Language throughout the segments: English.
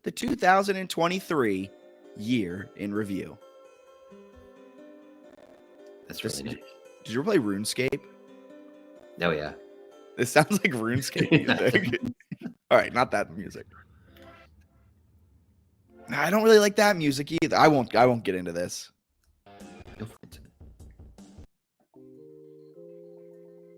the 2023 year in review. That's really nice. Did you ever play RuneScape? Oh, yeah. This sounds like RuneScape music. All right, not that music. I don't really like that music either. I won't get into this.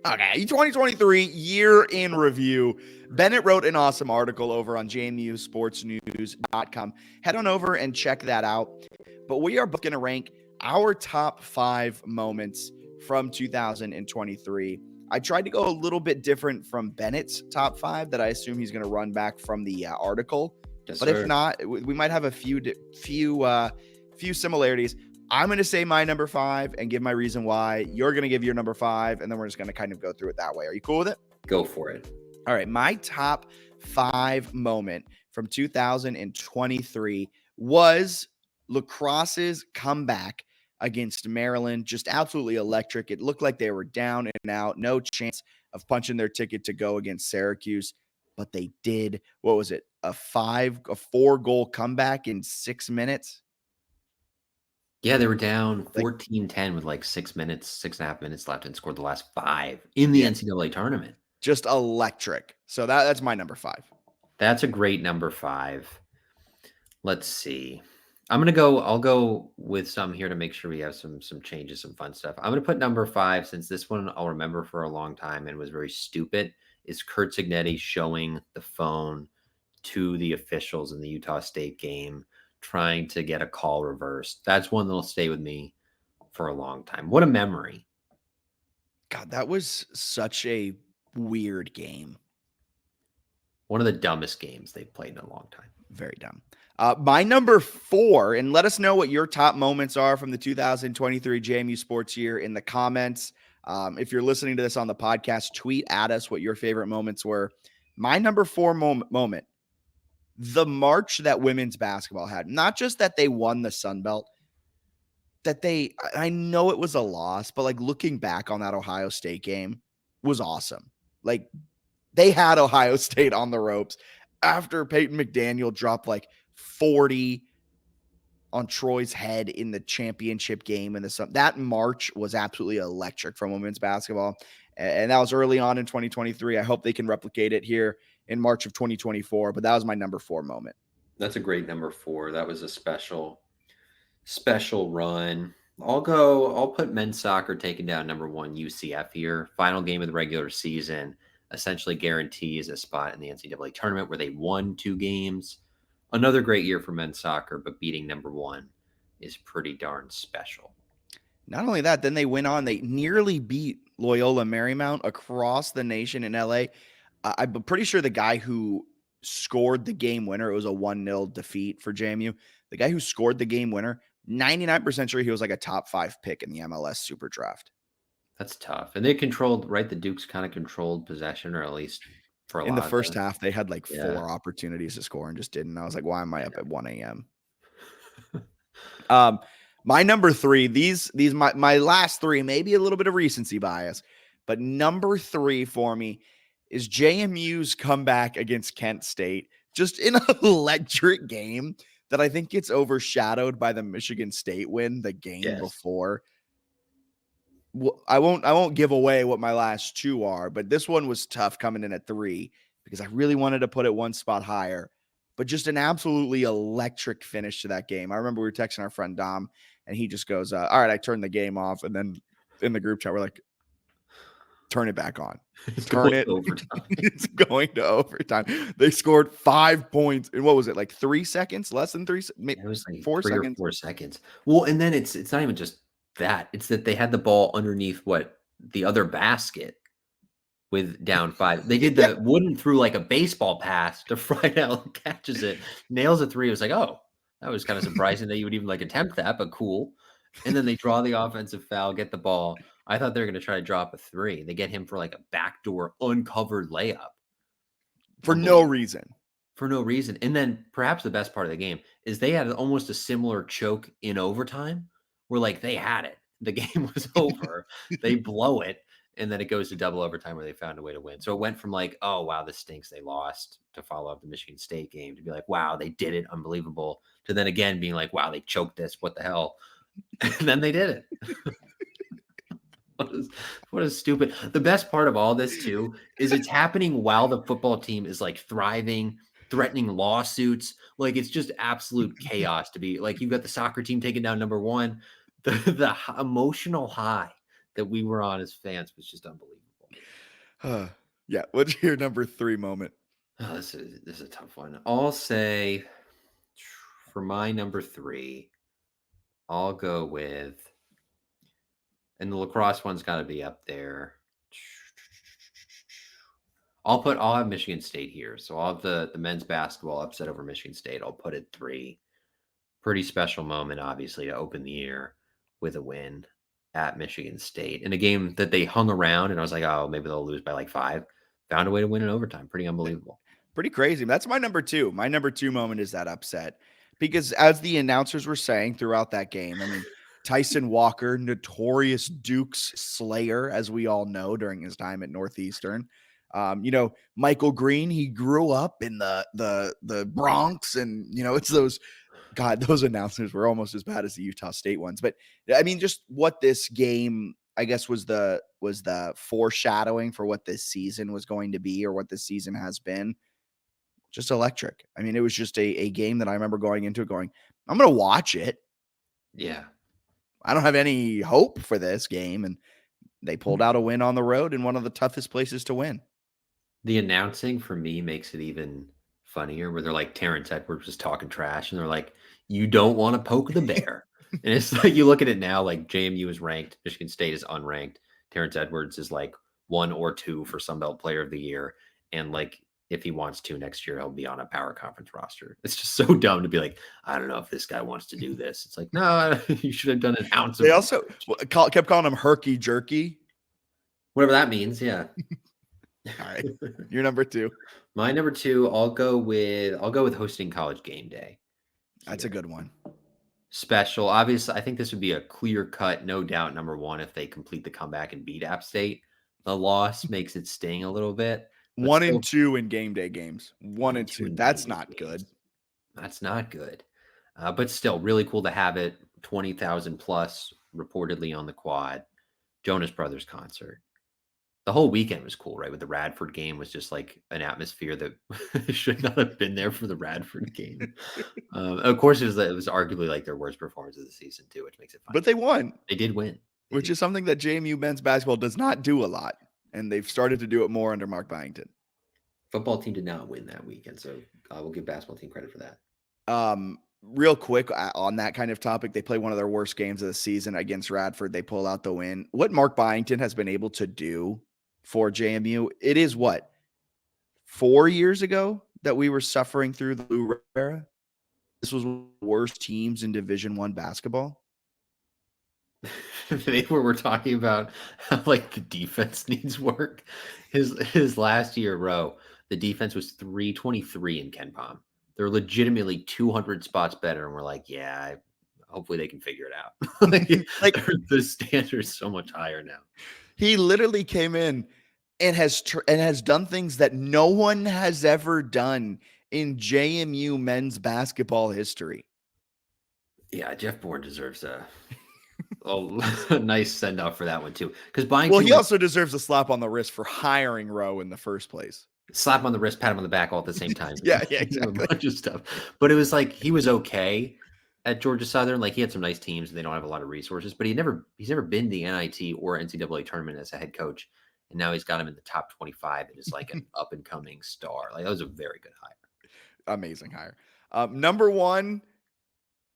Okay, 2023 year in review. Bennett wrote an awesome article over on JMU sportsnews.com. Head on over and check that out. But we are going to rank our top 5 moments from 2023. I tried to go a little bit different from Bennett's top 5 that I assume he's going to run back from the article. Yes, but sir. If not, we might have a few similarities. I'm going to say my number 5 and give my reason why. You're going to give your number 5, and then we're just going to kind of go through it that way. Are you cool with it? Go for it. All right. My top 5 moment from 2023 was Lacrosse's comeback against Maryland. Just absolutely electric. It looked like they were down and out. No chance of punching their ticket to go against Syracuse, but they did. What was it? A 4-goal comeback in 6 minutes. Yeah, they were down 14-10 with like 6.5 minutes left and scored the last 5 in the NCAA tournament. Just electric. So that's my number 5. That's a great number 5. Let's see. I'll go with some here to make sure we have some changes, some fun stuff. I'm going to put number 5, since this one I'll remember for a long time and was very stupid, is Curt Cignetti showing the phone to the officials in the Utah State game, trying to get a call reversed. That's one that'll stay with me for a long time. What a memory. God, that was such a weird game. One of the dumbest games they've played in a long time. Very dumb. My number 4, and let us know what your top moments are from the 2023 JMU sports year in the comments. If you're listening to this on the podcast, tweet at us what your favorite moments were. My number 4 moment, the march that women's basketball had. Not just that they won the Sun Belt, I know it was a loss, but like looking back on that Ohio State game was awesome. Like they had Ohio State on the ropes after Peyton McDaniel dropped like 40 on Troy's head in the championship game. And that march was absolutely electric from women's basketball. And that was early on in 2023. I hope they can replicate it here in March of 2024, but that was my number 4 moment. That's a great number 4. That was a special run. I'll put men's soccer taking down number 1 UCF here. Final game of the regular season essentially guarantees a spot in the NCAA tournament where they won 2 games. Another great year for men's soccer, but beating number 1 is pretty darn special. Not only that, then they went on, they nearly beat Loyola Marymount across the nation in LA. I'm pretty sure the guy who scored the game winner, it was a 1-0 defeat for JMU. The guy who scored the game winner, 99% sure he was like a top 5 pick in the MLS Super Draft. That's tough. And they controlled, right? The Dukes kind of controlled possession, or at least for a lot in the of first half. They had like 4 Yeah. opportunities to score and just didn't. I was like, why am I up at 1 a.m.? My number 3, my last 3, maybe a little bit of recency bias, but number 3 for me is JMU's comeback against Kent State. Just an electric game that I think gets overshadowed by the Michigan State win the game before. I won't give away what my last 2 are, but this one was tough coming in at 3 because I really wanted to put it 1 spot higher. But just an absolutely electric finish to that game. I remember we were texting our friend Dom, and he just goes, all right, I turned the game off. And then in the group chat, we're like, turn it back on. Turn it. It's going to overtime. They scored 5 points in, what was it, like 3 seconds? Less than 3? It was like 4 3 seconds. or 4 seconds. Well, and then it's not even just that. It's that they had the ball underneath the other basket with down 5. They did the wooden through like a baseball pass to Friedel, catches it, nails a 3. It was like, oh, that was kind of surprising that you would even like attempt that, but cool. And then they draw the offensive foul, get the ball. I thought they were going to try to drop a 3. They get him for like a backdoor uncovered layup. For no reason. For no reason. And then perhaps the best part of the game is they had almost a similar choke in overtime where like they had it. The game was over. They blow it. And then it goes to double overtime where they found a way to win. So it went from like, oh, wow, this stinks. They lost, to follow up the Michigan State game, to be like, wow, they did it. Unbelievable. To then again being like, wow, they choked this. What the hell? And then they did it. What is stupid. The best part of all this, too, is it's happening while the football team is like thriving, threatening lawsuits. Like it's just absolute chaos to be like, you've got the soccer team taking down number one. The emotional high that we were on as fans was just unbelievable. Yeah. What's your number 3 moment? Oh, this is a tough one. I'll say for my number 3, I'll go with, and the lacrosse one's got to be up there. I'll have Michigan State here. So I'll have the men's basketball upset over Michigan State. I'll put it 3. Pretty special moment, obviously, to open the year with a win at Michigan State in a game that they hung around, and I was like, oh, maybe they'll lose by like 5. Found a way to win in overtime. Pretty unbelievable. Pretty crazy. That's my number 2. My number 2 moment is that upset because as the announcers were saying throughout that game, I mean, Tyson Walker, notorious Duke's slayer, as we all know during his time at Northeastern. Michael Green, he grew up in the Bronx, and it's those those announcements were almost as bad as the Utah State ones. But I mean, just what this game, I guess, was the foreshadowing for what this season was going to be, or what this season has been. Just electric. I mean, it was just a game that I remember going into it going, I'm going to watch it. Yeah. I don't have any hope for this game. And they pulled out a win on the road in one of the toughest places to win. The announcing for me makes it even funnier, where they're like, Terrence Edwards was talking trash, and they're like, you don't want to poke the bear. And it's like, you look at it now, like JMU is ranked, Michigan State is unranked. Terrence Edwards is like 1 or 2 for Sunbelt Player of the Year. And like, if he wants to next year, he'll be on a power conference roster. It's just so dumb to be like, I don't know if this guy wants to do this. It's like, no, you should have done an ounce of They also kept calling him Herky Jerky. whatever that means. Yeah. All right. You're number 2. My number 2, I'll go with hosting College Game Day. That's a good one. Special. Obviously, I think this would be a clear cut, no doubt, number 1 if they complete the comeback and beat App State. The loss makes it sting a little bit. 1 and 2 in game day games. 1 and 2. That's not good. That's not good. But still, really cool to have it. 20,000 plus reportedly on the quad. Jonas Brothers concert. The whole weekend was cool, right? With the Radford game was just like an atmosphere that should not have been there for the Radford game. Of course, it was arguably like their worst performance of the season too, which makes it fun. But they won. They did win. Which is something that JMU men's basketball does not do a lot. And they've started to do it more under Mark Byington. Football team did not win that weekend, so I will give basketball team credit for that. Real quick on that kind of topic, they play one of their worst games of the season against Radford. They pull out the win. What Mark Byington has been able to do for JMU, it is 4 years ago that we were suffering through the Blue era. This was one of the worst teams in Division I basketball. We're talking about how like the defense needs work. His last year row, the defense was 323 in Ken Palm. They're legitimately 200 spots better, and we're like, yeah, hopefully they can figure it out. like the standard's so much higher now. He literally came in and has done things that no one has ever done in JMU men's basketball history. Yeah, Jeff Bourne deserves a nice send off for that one too. Because he also deserves a slap on the wrist for hiring Rowe in the first place. Slap on the wrist, pat him on the back all at the same time. yeah, exactly. A bunch of stuff. But it was like he was okay at Georgia Southern. Like he had some nice teams and they don't have a lot of resources, but he's never been the NIT or NCAA tournament as a head coach. And now he's got him in the top 25 and is like an up and coming star. Like that was a very good hire. Amazing hire. Number 1,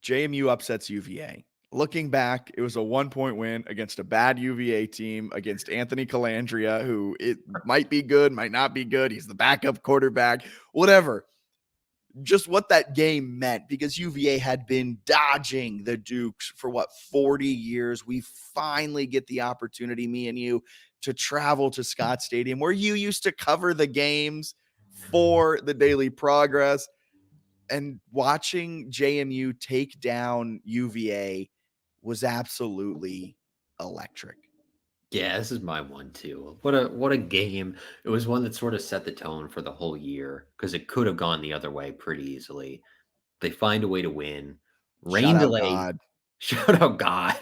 JMU upsets UVA. Looking back, it was a 1-point win against a bad UVA team, against Anthony Calandria, who it might be good, might not be good. He's the backup quarterback, whatever. Just what that game meant, because UVA had been dodging the Dukes for 40 years. We finally get the opportunity, me and you, to travel to Scott Stadium, where you used to cover the games for the Daily Progress. And watching JMU take down UVA was absolutely electric. Yeah, this is my one too. What a game. It was one that sort of set the tone for the whole year because it could have gone the other way pretty easily. They find a way to win. Shout Rain out delay. God. Shout out God.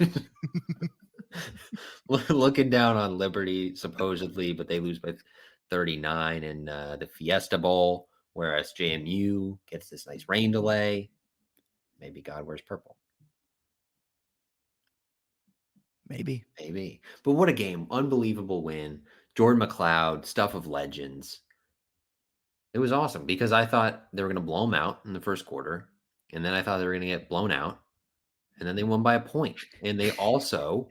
Looking down on Liberty supposedly, but they lose by 39 in the Fiesta Bowl, whereas JMU gets this nice rain delay. Maybe God wears purple. Maybe. Maybe. But what a game. Unbelievable win. Jordan McLeod, stuff of legends. It was awesome because I thought they were going to blow them out in the first quarter. And then I thought they were going to get blown out. And then they won by a point. And they also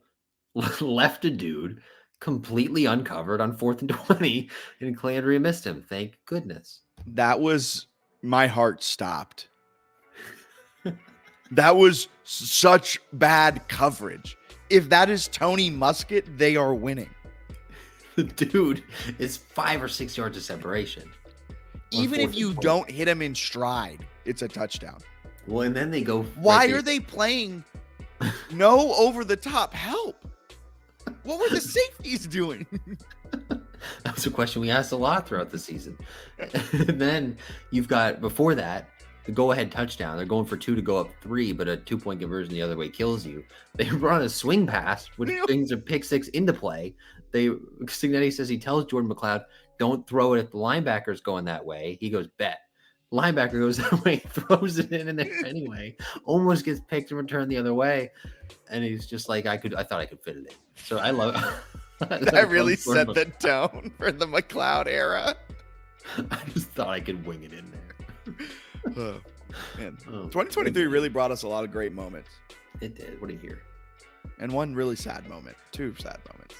left a dude completely uncovered on 4th and 20. And Clandria missed him. Thank goodness. That was my heart stopped. That was such bad coverage. If that is Tony Muskett, they are winning. The dude is 5 or 6 yards of separation. Even if you don't hit him in stride, it's a touchdown. Well, and then they go. Why are they playing no over the top help? What were the safeties doing? That was a question we asked a lot throughout the season. And then you've got, before that, the go-ahead touchdown. They're going for 2 to go up 3, but a 2-point conversion the other way kills you. They run a swing pass, which brings a pick 6 into play. Signetti says he tells Jordan McLeod, don't throw it if the linebacker's going that way. He goes, bet. Linebacker goes that way, throws it in there anyway, almost gets picked and returned the other way. And he's just like, I thought I could fit it in. So I love That really set the tone for the McLeod era. I just thought I could wing it in there. Oh, man. 2023 really brought us a lot of great moments. It did. What do you hear? And one really sad moment. 2 sad moments.